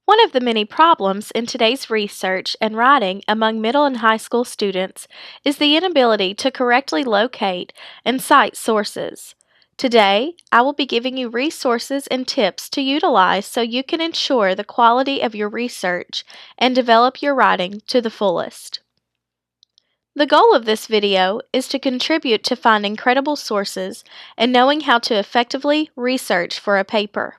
One of the many problems in today's research and writing among middle and high school students is the inability to correctly locate and cite sources. Today, I will be giving you resources and tips to utilize so you can ensure the quality of your research and develop your writing to the fullest. The goal of this video is to contribute to finding credible sources and knowing how to effectively research for a paper.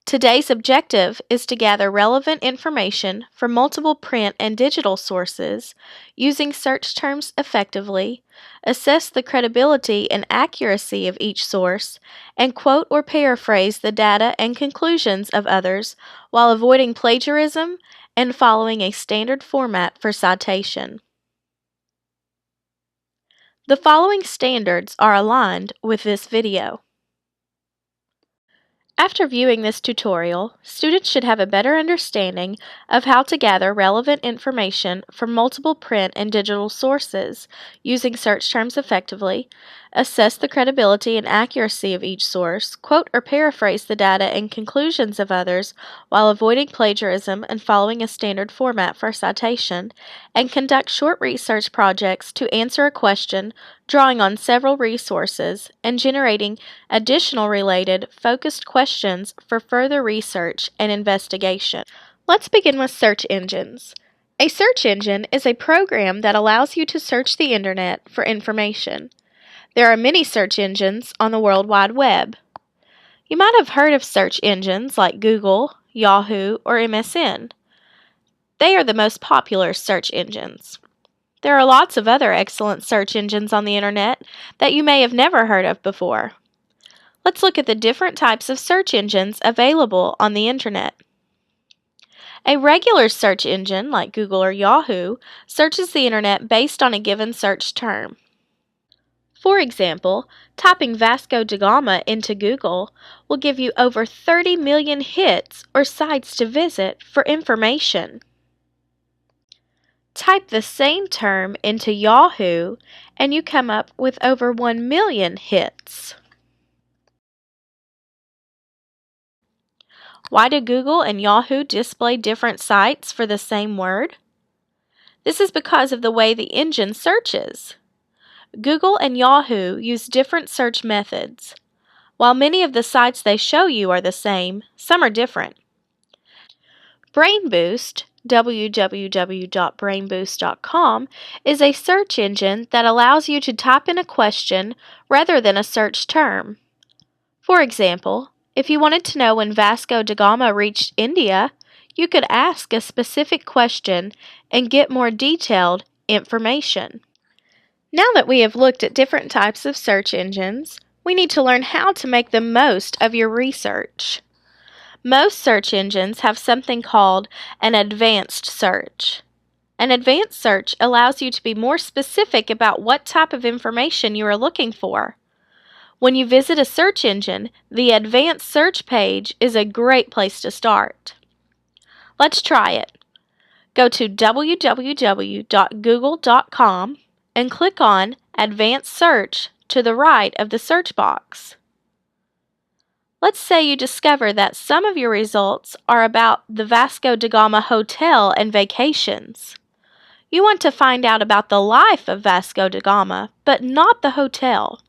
Today's objective is to gather relevant information from multiple print and digital sources, using search terms effectively, assess the credibility and accuracy of each source, and quote or paraphrase the data and conclusions of others while avoiding plagiarism and following a standard format for citation. The following standards are aligned with this video. After viewing this tutorial, students should have a better understanding of how to gather relevant information from multiple print and digital sources, using search terms effectively, assess the credibility and accuracy of each source, quote or paraphrase the data and conclusions of others while avoiding plagiarism and following a standard format for citation, and conduct short research projects to answer a question, drawing on several resources, and generating additional related, focused questions for further research and investigation. Let's begin with search engines. A search engine is a program that allows you to search the internet for information. There are many search engines on the World Wide Web. You might have heard of search engines like Google, Yahoo, or MSN. They are the most popular search engines. There are lots of other excellent search engines on the internet that you may have never heard of before. Let's look at the different types of search engines available on the internet. A regular search engine, like Google or Yahoo, searches the internet based on a given search term. For example, typing Vasco da Gama into Google will give you over 30 million hits or sites to visit for information. Type the same term into Yahoo and you come up with over 1 million hits. Why do Google and Yahoo display different sites for the same word? This is because of the way the engine searches. Google and Yahoo use different search methods. While many of the sites they show you are the same, some are different. BrainBoost, www.brainboost.com, is a search engine that allows you to type in a question rather than a search term. For example, if you wanted to know when Vasco da Gama reached India, you could ask a specific question and get more detailed information. Now that we have looked at different types of search engines, we need to learn how to make the most of your research. Most search engines have something called an advanced search. An advanced search allows you to be more specific about what type of information you are looking for. When you visit a search engine, the advanced search page is a great place to start. Let's try it. Go to www.google.com and click on Advanced Search to the right of the search box. Let's say you discover that some of your results are about the Vasco da Gama Hotel and vacations. You want to find out about the life of Vasco da Gama, but not the hotel.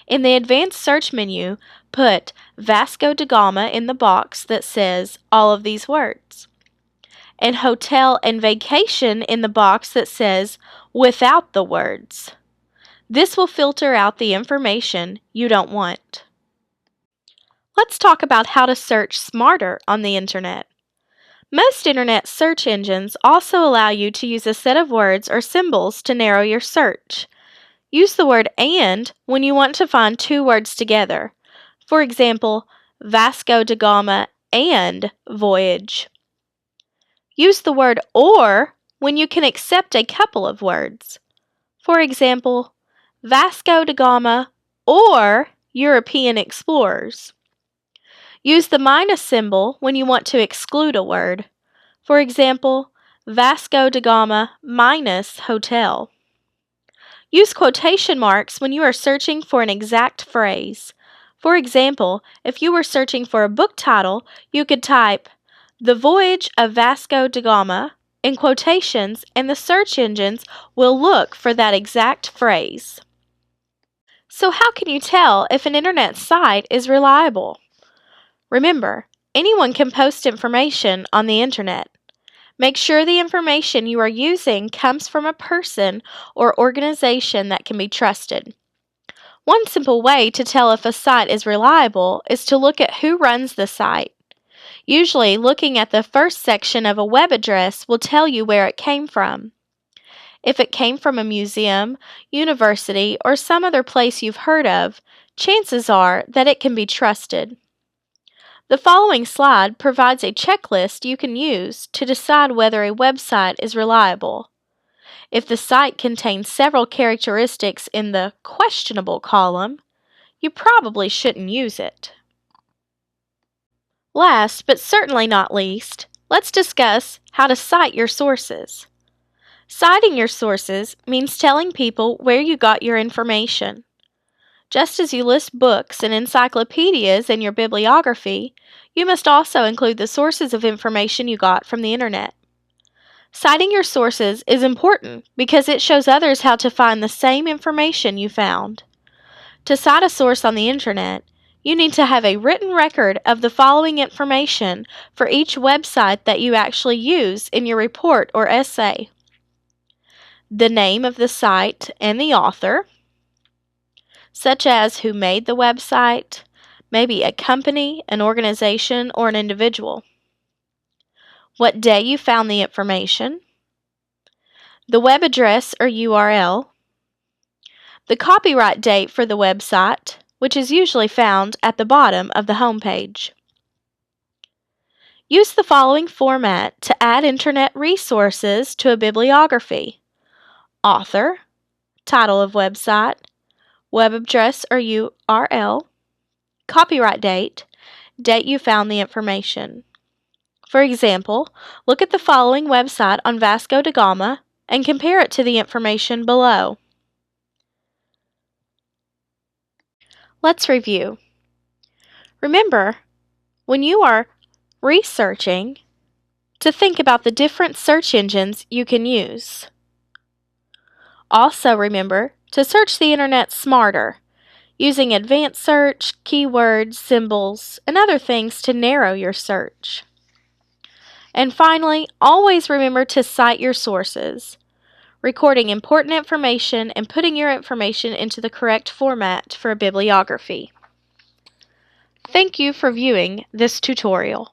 In the Advanced Search menu, put Vasco da Gama in the box that says all of these words, and hotel and vacation in the box that says without the words. This will filter out the information you don't want. Let's talk about how to search smarter on the internet. Most internet search engines also allow you to use a set of words or symbols to narrow your search. Use the word "and" when you want to find two words together. For example, Vasco da Gama and voyage. Use the word "or" when you can accept a couple of words. For example, Vasco da Gama or European explorers. Use the minus symbol when you want to exclude a word. For example, Vasco da Gama minus hotel. Use quotation marks when you are searching for an exact phrase. For example, if you were searching for a book title, you could type The Voyage of Vasco da Gama in quotations, and the search engines will look for that exact phrase. So how can you tell if an internet site is reliable? Remember, anyone can post information on the internet. Make sure the information you are using comes from a person or organization that can be trusted. One simple way to tell if a site is reliable is to look at who runs the site. Usually, looking at the first section of a web address will tell you where it came from. If it came from a museum, university, or some other place you've heard of, chances are that it can be trusted. The following slide provides a checklist you can use to decide whether a website is reliable. If the site contains several characteristics in the questionable column, you probably shouldn't use it. Last, but certainly not least, let's discuss how to cite your sources. Citing your sources means telling people where you got your information. Just as you list books and encyclopedias in your bibliography, you must also include the sources of information you got from the internet. Citing your sources is important because it shows others how to find the same information you found. To cite a source on the internet, you need to have a written record of the following information for each website that you actually use in your report or essay: the name of the site and the author, such as who made the website, maybe a company, an organization, or an individual, what day you found the information, the web address or URL, the copyright date for the website, which is usually found at the bottom of the home page. Use the following format to add internet resources to a bibliography: author, title of website, web address or URL, copyright date, date you found the information. For example, look at the following website on Vasco da Gama and compare it to the information below. Let's review. Remember, when you are researching, to think about the different search engines you can use. Also remember to search the internet smarter, using advanced search, keywords, symbols, and other things to narrow your search. And finally, always remember to cite your sources, recording important information and putting your information into the correct format for a bibliography. Thank you for viewing this tutorial.